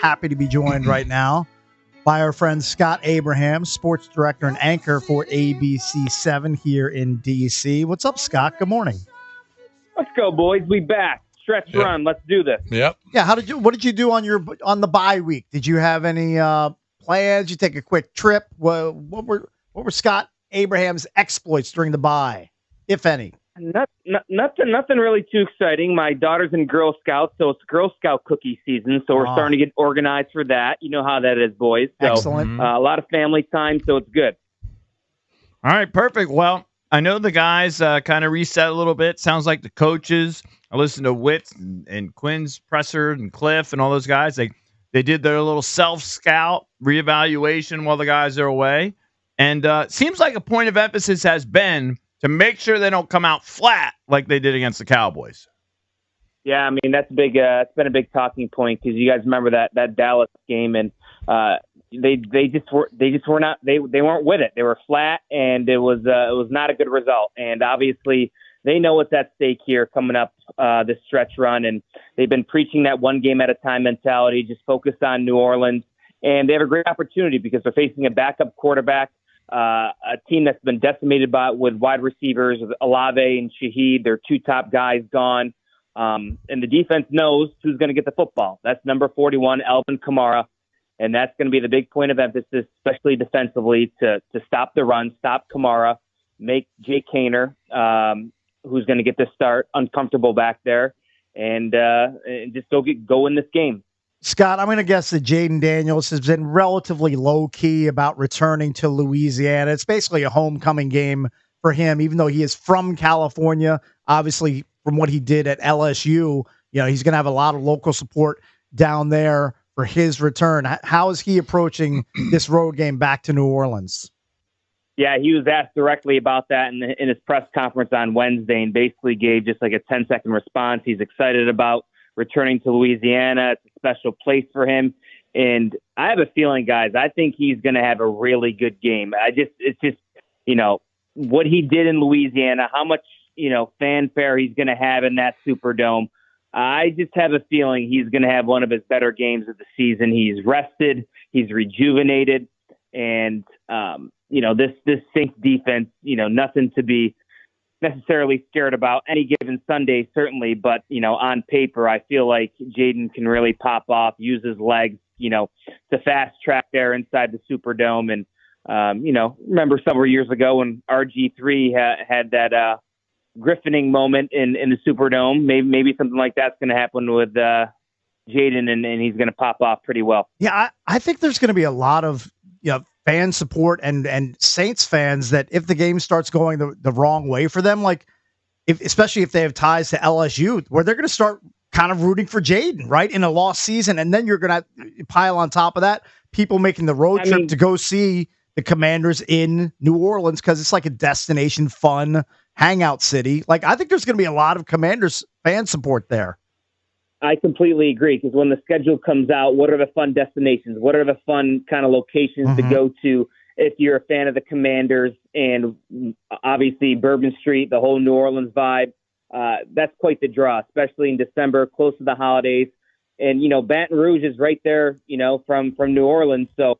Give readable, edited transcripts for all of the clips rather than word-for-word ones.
happy to be joined right now by our friend Scott Abraham, sports director and anchor for ABC7 here in D.C. What's up, Scott? Good morning. Let's go, boys. We back. Stretch run. Let's do this. Yep. Yeah. What did you do on the bye week? Did you have any plans? Did you take a quick trip? What were Scott Abraham's exploits during the bye, if any? Nothing really too exciting. My daughter's in Girl Scouts, so it's Girl Scout cookie season. So we're starting to get organized for that. You know how that is, boys. So, excellent. A lot of family time, so it's good. All right, perfect. Well, I know the guys kind of reset a little bit. Sounds like the coaches. I listened to Witt and Quinn's presser and Cliff and all those guys. They did their little self-scout reevaluation while the guys are away. And it seems like a point of emphasis has been to make sure they don't come out flat like they did against the Cowboys. Yeah, I mean, that's big. It's been a big talking point because you guys remember that Dallas game, and they weren't with it. They were flat, and it was not a good result. And obviously, they know what's at stake here coming up this stretch run, and they've been preaching that one game at a time mentality, just focused on New Orleans, and they have a great opportunity because they're facing a backup quarterback. A team that's been decimated with wide receivers, Olave and Shaheed, their two top guys gone. And the defense knows who's going to get the football. That's number 41, Alvin Kamara. And that's going to be the big point of emphasis, especially defensively, to stop the run, stop Kamara, make Jake Haener, who's going to get the start, uncomfortable back there, and just go in this game. Scott, I'm going to guess that Jayden Daniels has been relatively low-key about returning to Louisiana. It's basically a homecoming game for him, even though he is from California. Obviously, from what he did at LSU, he's going to have a lot of local support down there for his return. How is he approaching this road game back to New Orleans? Yeah, he was asked directly about that in his press conference on Wednesday and basically gave just like a 10-second response. He's excited about returning to Louisiana. It's a special place for him. And I have a feeling, guys, I think he's going to have a really good game. It's just, what he did in Louisiana, how much, fanfare he's going to have in that Superdome. I just have a feeling he's going to have one of his better games of the season. He's rested, he's rejuvenated, and, this Saints defense, nothing to be necessarily scared about any given Sunday, certainly, but, on paper, I feel like Jayden can really pop off, use his legs, to fast track there inside the Superdome. And, remember several years ago when RG3 had that griffining moment in the Superdome, maybe something like that's going to happen with Jayden, and he's going to pop off pretty well. Yeah, I think there's going to be a lot of, fan support and Saints fans that if the game starts going the wrong way for them, especially if they have ties to LSU, where they're going to start kind of rooting for Jayden, right, in a lost season. And then you're going to pile on top of that people making the road trip to go see the Commanders in New Orleans because it's like a destination fun hangout city. I think there's going to be a lot of Commanders fan support there. I completely agree, because when the schedule comes out, what are the fun destinations? What are the fun kind of locations to go to if you're a fan of the Commanders? And obviously Bourbon Street, the whole New Orleans vibe, that's quite the draw, especially in December, close to the holidays. And, Baton Rouge is right there, from New Orleans. So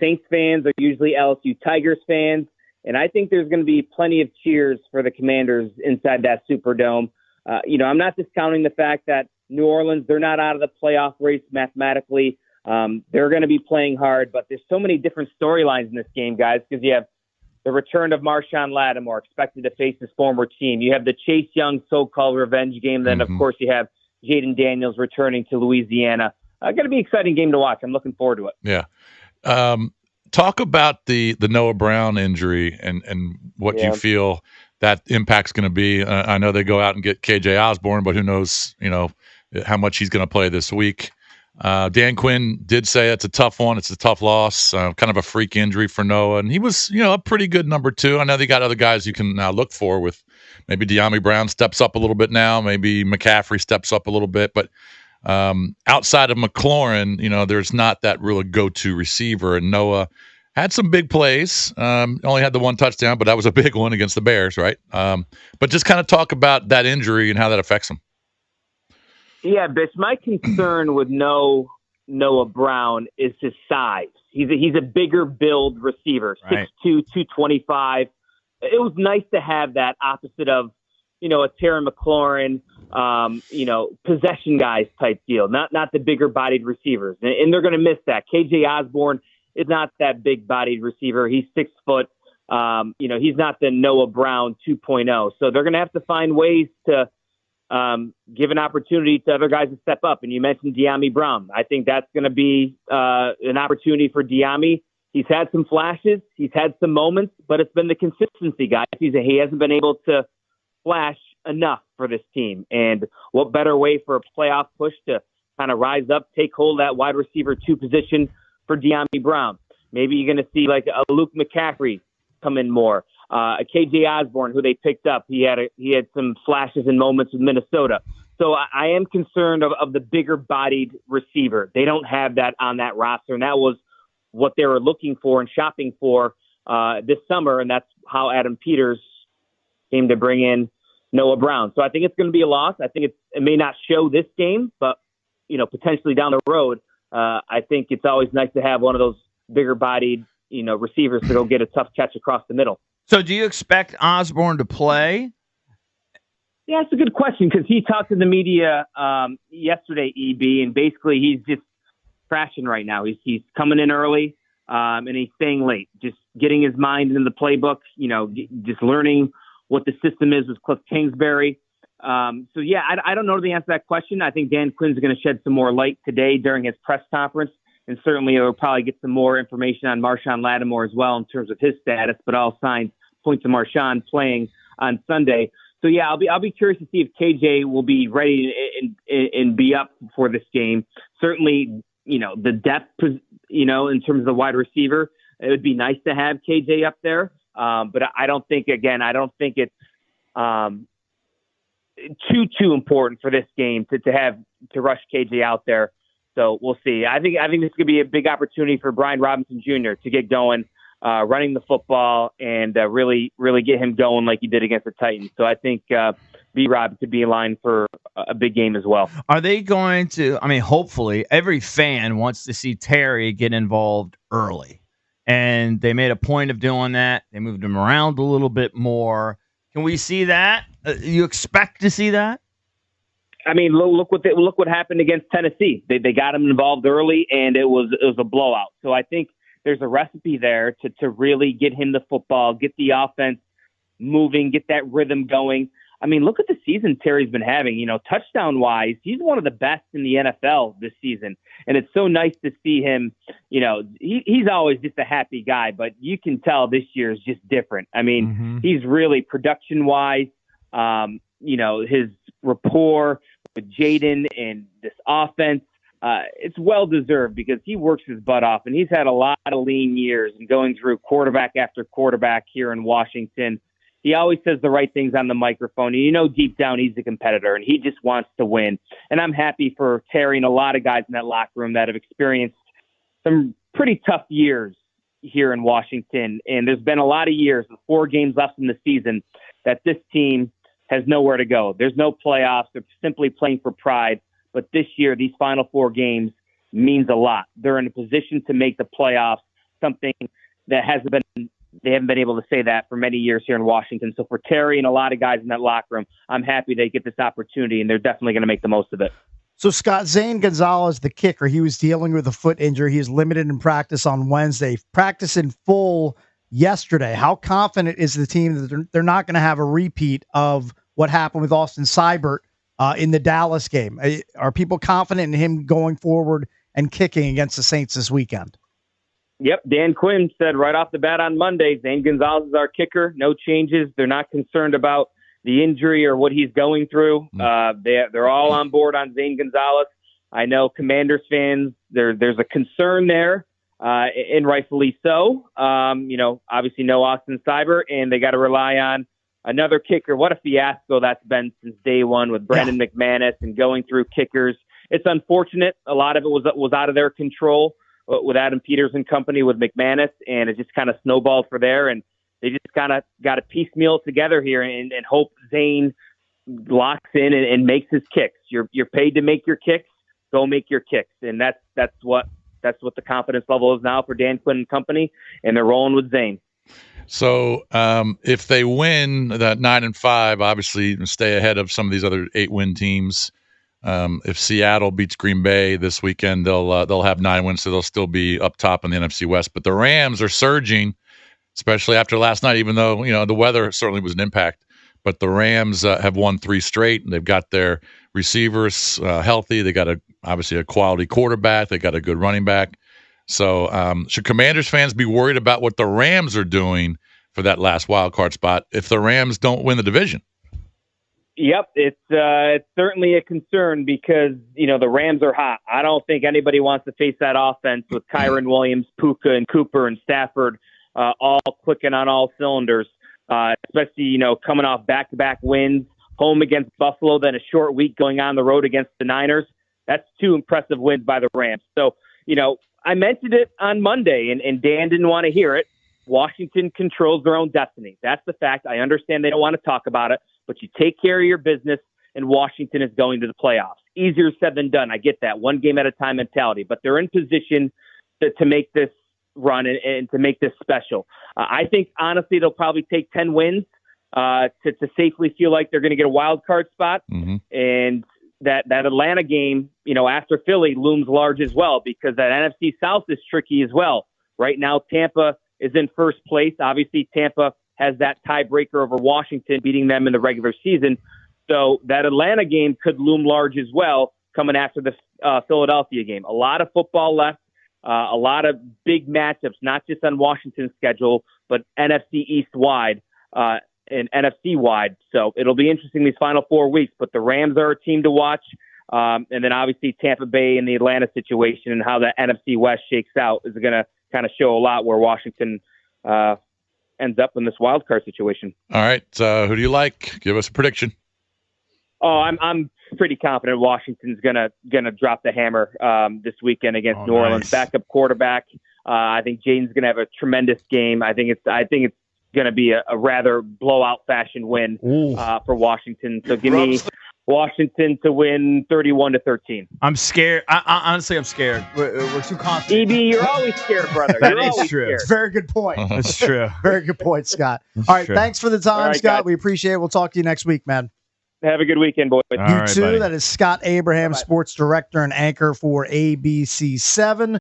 Saints fans are usually LSU Tigers fans. And I think there's going to be plenty of cheers for the Commanders inside that Superdome. I'm not discounting the fact that New Orleans, they're not out of the playoff race mathematically. They're going to be playing hard, but there's so many different storylines in this game, guys, because you have the return of Marshawn Lattimore, expected to face his former team. You have the Chase Young so-called revenge game. Then, of course, you have Jayden Daniels returning to Louisiana. Going to be an exciting game to watch. I'm looking forward to it. Yeah. Talk about the Noah Brown injury and what you feel that impact's going to be. I know they go out and get KJ Osborne, but who knows, how much he's going to play this week. Dan Quinn did say it's a tough one. It's a tough loss, kind of a freak injury for Noah. And he was, a pretty good number 2. I know they got other guys you can now look for with maybe De'Ami Brown steps up a little bit now. Maybe McCaffrey steps up a little bit. But outside of McLaurin, there's not that real go-to receiver. And Noah had some big plays. Only had the one touchdown, but that was a big one against the Bears, right? But just kind of talk about that injury and how that affects him. Yeah, Bitch. My concern with no Noah Brown is his size. He's a bigger build receiver, Right. 6'2", 225. It was nice to have that opposite of, a Terry McLaurin, possession guys type deal, not the bigger bodied receivers. And they're going to miss that. KJ Osborne is not that big bodied receiver. He's 6 foot. He's not the Noah Brown 2.0. So they're going to have to find ways to give an opportunity to other guys to step up. And you mentioned De'Ami Brown. I think that's going to be an opportunity for De'Ami. He's had some flashes. He's had some moments, but it's been the consistency, guys. He hasn't been able to flash enough for this team. And what better way for a playoff push to kind of rise up, take hold of that wide receiver 2 position for De'Ami Brown. Maybe you're going to see like a Luke McCaffrey come in more. A KJ Osborne, who they picked up, he had some flashes and moments with Minnesota. So I am concerned of the bigger bodied receiver. They don't have that on that roster, and that was what they were looking for and shopping for this summer, and that's how Adam Peters came to bring in Noah Brown. So I think it's going to be a loss. I think it may not show this game, but potentially down the road, I think it's always nice to have one of those bigger bodied receivers to go get a tough catch across the middle. So do you expect Osborne to play? Yeah, it's a good question because he talked to the media yesterday, EB, and basically he's just crashing right now. He's coming in early and he's staying late, just getting his mind into the playbook, just learning what the system is with Cliff Kingsbury. I don't know the answer to that question. I think Dan Quinn's going to shed some more light today during his press conference, and certainly he'll probably get some more information on Marshawn Lattimore as well in terms of his status, but all signs point to Marshawn playing on Sunday. So yeah, I'll be curious to see if KJ will be ready and be up for this game. Certainly, the depth, in terms of the wide receiver, it would be nice to have KJ up there. But I don't think it's too important for this game to rush KJ out there. So we'll see. I think this could be a big opportunity for Brian Robinson Jr. to get going, running the football and really get him going like he did against the Titans. So I think B-Rob could be in line for a big game as well. Are they going to? I mean, hopefully, every fan wants to see Terry get involved early, and they made a point of doing that. They moved him around a little bit more. Can we see that? You expect to see that? I mean, look what happened against Tennessee. They got him involved early, and it was a blowout. So I think there's a recipe there to really get him the football, get the offense moving, get that rhythm going. I mean, look at the season Terry's been having. Touchdown-wise, he's one of the best in the NFL this season. And it's so nice to see him, he's always just a happy guy, but you can tell this year is just different. I mean, He's really production-wise, his rapport with Jayden and this offense, it's well-deserved because he works his butt off, and he's had a lot of lean years and going through quarterback after quarterback here in Washington. He always says the right things on the microphone. And deep down he's a competitor, and he just wants to win. And I'm happy for Terry and a lot of guys in that locker room that have experienced some pretty tough years here in Washington. And there's been a lot of years with 4 games left in the season that this team has nowhere to go. There's no playoffs. They're simply playing for pride. But this year, these final 4 games means a lot. They're in a position to make the playoffs, something that they haven't been able to say that for many years here in Washington. So for Terry and a lot of guys in that locker room, I'm happy they get this opportunity, and they're definitely going to make the most of it. So Scott, Zane Gonzalez, the kicker, he was dealing with a foot injury. He was limited in practice on Wednesday. Practice in full yesterday. How confident is the team that they're not going to have a repeat of what happened with Austin Seibert in the Dallas game? Are people confident in him going forward and kicking against the Saints this weekend? Yep. Dan Quinn said right off the bat on Monday, Zane Gonzalez is our kicker. No changes. They're not concerned about the injury or what he's going through. They're all on board on Zane Gonzalez. I know Commanders fans, there's a concern there, and rightfully so. Obviously no Austin Seibert, and they got to rely on another kicker. What a fiasco that's been since day one with Brandon McManus and going through kickers. It's unfortunate. A lot of it was out of their control with Adam Peters and company with McManus, and it just kind of snowballed for there. And they just kind of got to piecemeal together here and hope Zane locks in and makes his kicks. You're paid to make your kicks. go make your kicks. And that's what the confidence level is now for Dan Quinn and company, and they're rolling with Zane. So if they win that 9-5, obviously stay ahead of some of these other 8-win teams. If Seattle beats Green Bay this weekend, they'll have 9 wins, so they'll still be up top in the NFC West. But the Rams are surging, especially after last night, even though the weather certainly was an impact. But the Rams have won 3 straight, and they've got their receivers healthy. They got obviously a quality quarterback. They got a good running back. So should Commanders fans be worried about what the Rams are doing for that last wild card spot if the Rams don't win the division? Yep, it's certainly a concern because the Rams are hot. I don't think anybody wants to face that offense with Kyron Williams, Puka, and Cooper and Stafford all clicking on all cylinders. Especially coming off back-to-back wins, home against Buffalo, then a short week going on the road against the Niners. That's 2 impressive wins by the Rams. So I mentioned it on Monday, and Dan didn't want to hear it. Washington controls their own destiny. That's the fact. I understand they don't want to talk about it, but you take care of your business, and Washington is going to the playoffs. Easier said than done. I get that. 1 game at a time mentality, but they're in position to make this run and to make this special. I think, honestly, they'll probably take 10 wins to safely feel like they're going to get a wild card spot. Mm-hmm. And that Atlanta game, after Philly looms large as well, because that NFC South is tricky as well. Right now, Tampa is in first place. Obviously, Tampa has that tiebreaker over Washington, beating them in the regular season. So that Atlanta game could loom large as well, coming after the Philadelphia game. A lot of football left, a lot of big matchups, not just on Washington's schedule, but NFC East wide and NFC wide. So it'll be interesting these final 4 weeks. But the Rams are a team to watch. And then obviously Tampa Bay and the Atlanta situation and how the NFC West shakes out is going to kind of show a lot where Washington ends up in this wild card situation. All right. Who do you like? Give us a prediction. Oh, I'm pretty confident Washington's gonna drop the hammer this weekend against New Orleans. Nice. Backup quarterback. I think Jayden's gonna have a tremendous game. I think it's gonna be a rather blowout fashion win for Washington. So give me Washington to win 31-13. I'm scared. Honestly, I'm scared. We're too confident. EB, you're always scared, brother. That You're is always true. scared. Very good point. That's true. Very good point, Scott. All right, true. thanks for the time, All right, Scott. guys. We appreciate it. We'll talk to you next week, man. Have a good weekend, boys. You right, too. buddy. That is Scott Abraham, Bye-bye. sports director and anchor for ABC7.